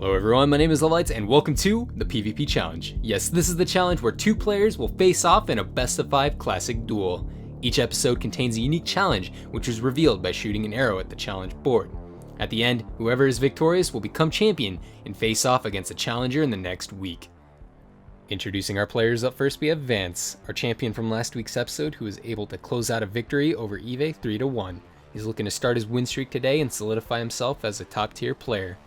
Hello everyone, my name is Lovelights and welcome to the PvP Challenge. Yes, this is the challenge where two players will face off in a best of 5 classic duel. Each episode contains a unique challenge which is revealed by shooting an arrow at the challenge board. At the end, whoever is victorious will become champion and face off against a challenger in the next week. Introducing our players, up first we have Vance, our champion from last week's episode who was able to close out a victory over Eve 3-1. He's looking to start his win streak today and solidify himself as a top tier player.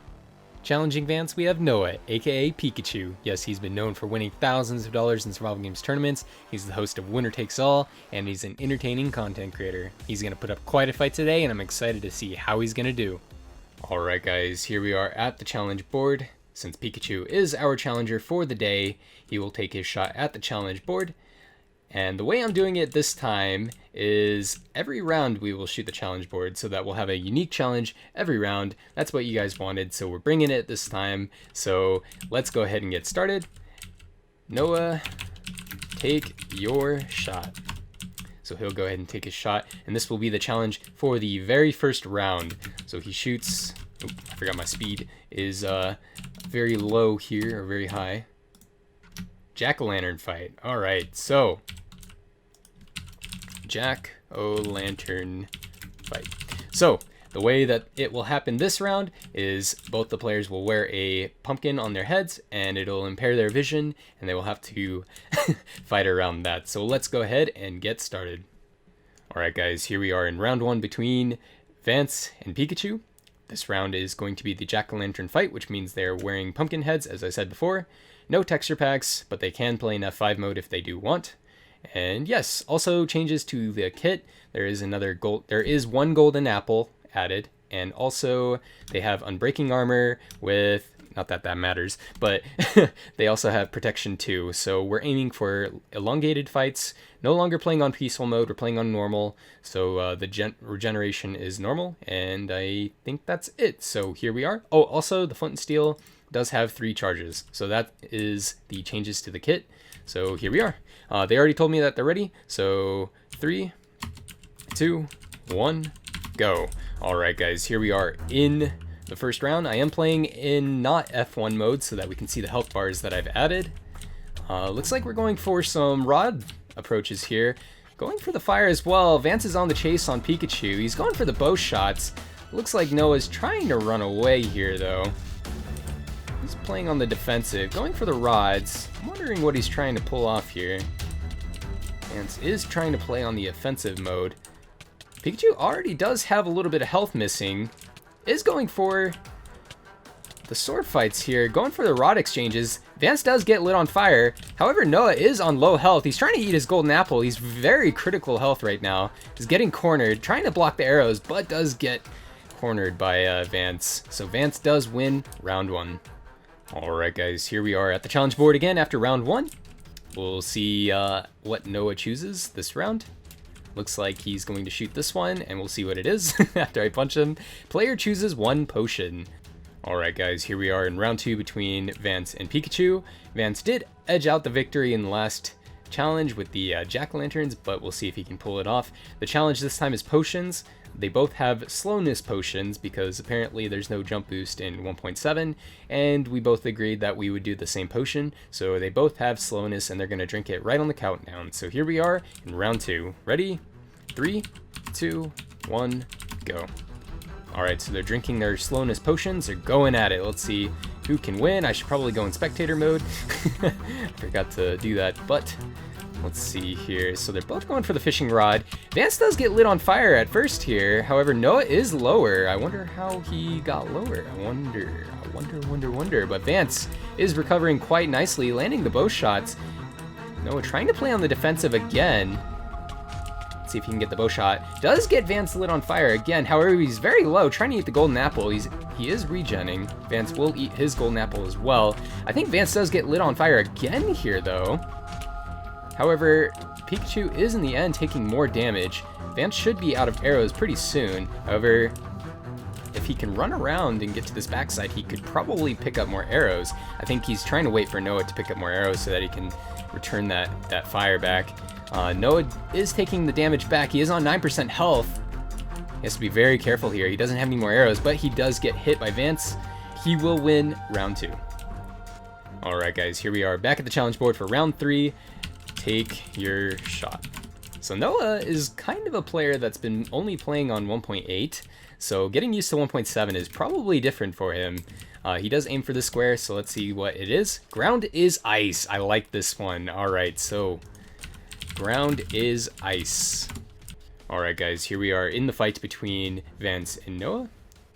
Challenging Vance, we have Noah, aka Pikachu. Yes, he's been known for winning thousands of dollars in survival games tournaments, he's the host of Winner Takes All, and he's an entertaining content creator. He's going to put up quite a fight today, and I'm excited to see how he's going to do. Alright guys, here we are at the challenge board. Since Pikachu is our challenger for the day, he will take his shot at the challenge board. And the way I'm doing it this time is every round we will shoot the challenge board so that we'll have a unique challenge every round. That's what you guys wanted, so we're bringing it this time. So let's go ahead and get started. Noah, take your shot. So he'll go ahead and take his shot, and this will be the challenge for the very first round. So he shoots, oh, I forgot my speed, is very low here, or very high. Jack-o'-lantern fight. Alright, so Jack-o'-lantern fight. So the way that it will happen this round is both the players will wear a pumpkin on their heads and it'll impair their vision and they will have to fight around that. So let's go ahead and get started. Alright guys, here we are in round 1 between Vance and Pikachu. This round is going to be the Jack-o'-lantern fight, which means they're wearing pumpkin heads, as I said before. No texture packs, but they can play in F5 mode if they do want. And yes, also changes to the kit. There is one golden apple added, and also they have unbreaking armor with, not that that matters, but they also have protection too. So we're aiming for elongated fights, no longer playing on peaceful mode, we're playing on normal. So the regeneration is normal, and I think that's it. So here we are. Oh, also the Flint and Steel does have 3 charges. So that is the changes to the kit. So here we are. They already told me that they're ready. So 3, 2, 1, go. All right, guys, here we are in the first round. I am playing in not F1 mode so that we can see the health bars that I've added. Looks like we're going for some rod approaches here. Going for the fire as well. Vance is on the chase on Pikachu. He's going for the bow shots. Looks like Noah's trying to run away here, though. He's playing on the defensive, going for the rods. I'm wondering what he's trying to pull off here. Vance is trying to play on the offensive mode. Pikachu already does have a little bit of health missing. Is going for the sword fights here, going for the rod exchanges. Vance does get lit on fire. However, Noah is on low health. He's trying to eat his golden apple. He's very critical health right now. He's getting cornered, trying to block the arrows, but does get cornered by Vance. So Vance does win round 1. Alright guys, here we are at the challenge board again after round 1. We'll see what Noah chooses this round. Looks like he's going to shoot this one, and we'll see what it is after I punch him. Player chooses 1 potion. Alright guys, here we are in round 2 between Vance and Pikachu. Vance did edge out the victory in the last challenge with the jack-o'-lanterns, but we'll see if he can pull it off. The challenge this time is potions. They both have slowness potions because apparently there's no jump boost in 1.7, and we both agreed that we would do the same potion. So they both have slowness and they're going to drink it right on the countdown. So here we are in round 2. Ready? 3, 2, 1, go. Alright, so they're drinking their slowness potions. They're going at it. Let's see who can win. I should probably go in spectator mode. I forgot to do that, but let's see here. So they're both going for the fishing rod. Vance does get lit on fire at first here. However, Noah is lower. I wonder how he got lower. I wonder. But Vance is recovering quite nicely, landing the bow shots. Noah trying to play on the defensive again. Let's see if he can get the bow shot. Does get Vance lit on fire again. However, he's very low, trying to eat the golden apple. He is regenning. Vance will eat his golden apple as well. I think Vance does get lit on fire again here, though. However, Pikachu is in the end taking more damage. Vance should be out of arrows pretty soon. However, if he can run around and get to this backside, he could probably pick up more arrows. I think he's trying to wait for Noah to pick up more arrows so that he can return that fire back. Noah is taking the damage back. He is on 9% health. He has to be very careful here. He doesn't have any more arrows, but he does get hit by Vance. he will win round 2. Alright guys, here we are back at the challenge board for round 3. Take your shot. So Noah is kind of a player that's been only playing on 1.8, so getting used to 1.7 is probably different for him. He does aim for the square, so let's see what it is. Ground is ice. I like this one. Alright, so ground is ice. Alright guys, here we are in the fight between Vance and Noah.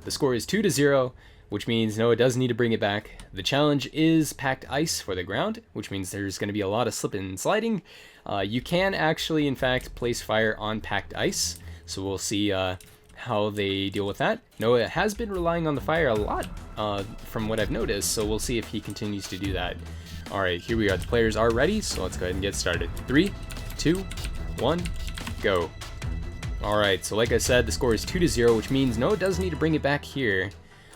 The score is 2-0, which means Noah does need to bring it back. The challenge is packed ice for the ground, which means there's going to be a lot of slipping and sliding. You can actually, in fact, place fire on packed ice, so we'll see how they deal with that. Noah has been relying on the fire a lot from what I've noticed, so we'll see if he continues to do that. Alright, here we are. The players are ready, so let's go ahead and get started. 3, 2, 1, go. Alright, so like I said, the score is 2-0, which means Noah does need to bring it back here.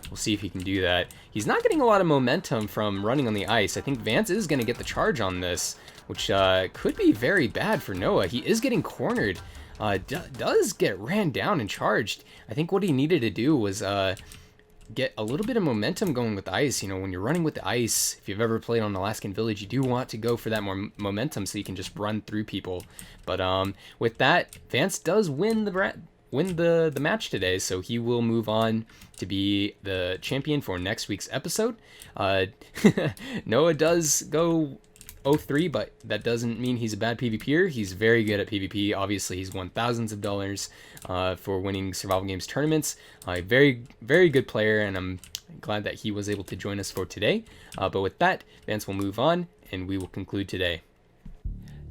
We'll see if he can do that. He's not getting a lot of momentum from running on the ice. I think Vance is going to get the charge on this, which could be very bad for Noah. He is getting cornered. Does get ran down and charged. I think what he needed to do was get a little bit of momentum going with the ice. You know, when you're running with the ice, if you've ever played on Alaskan Village, you do want to go for that more momentum so you can just run through people. But with that, Vance does win the match today, so he will move on to be the champion for next week's episode. Noah does go 0-3, but that doesn't mean he's a bad PvPer. He's very good at PvP. Obviously, he's won thousands of dollars for winning survival games tournaments. Very, very good player, and I'm glad that he was able to join us for today. But with that, Vance will move on, and we will conclude today.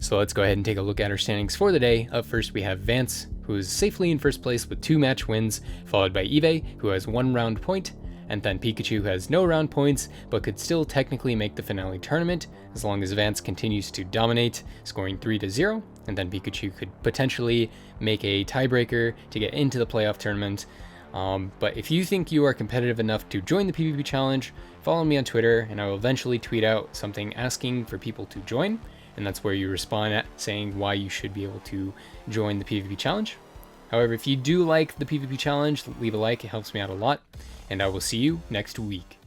So let's go ahead and take a look at our standings for the day. Up first, we have Vance, who is safely in first place with 2 match wins, followed by Eve, who has 1 round point, and then Pikachu, who has no round points, but could still technically make the finale tournament, as long as Vance continues to dominate, scoring 3-0, and then Pikachu could potentially make a tiebreaker to get into the playoff tournament. But if you think you are competitive enough to join the PvP challenge, follow me on Twitter, and I will eventually tweet out something asking for people to join, and that's where you respond at saying why you should be able to join the PvP challenge. However, if you do like the PvP challenge, leave a like, it helps me out a lot, and I will see you next week.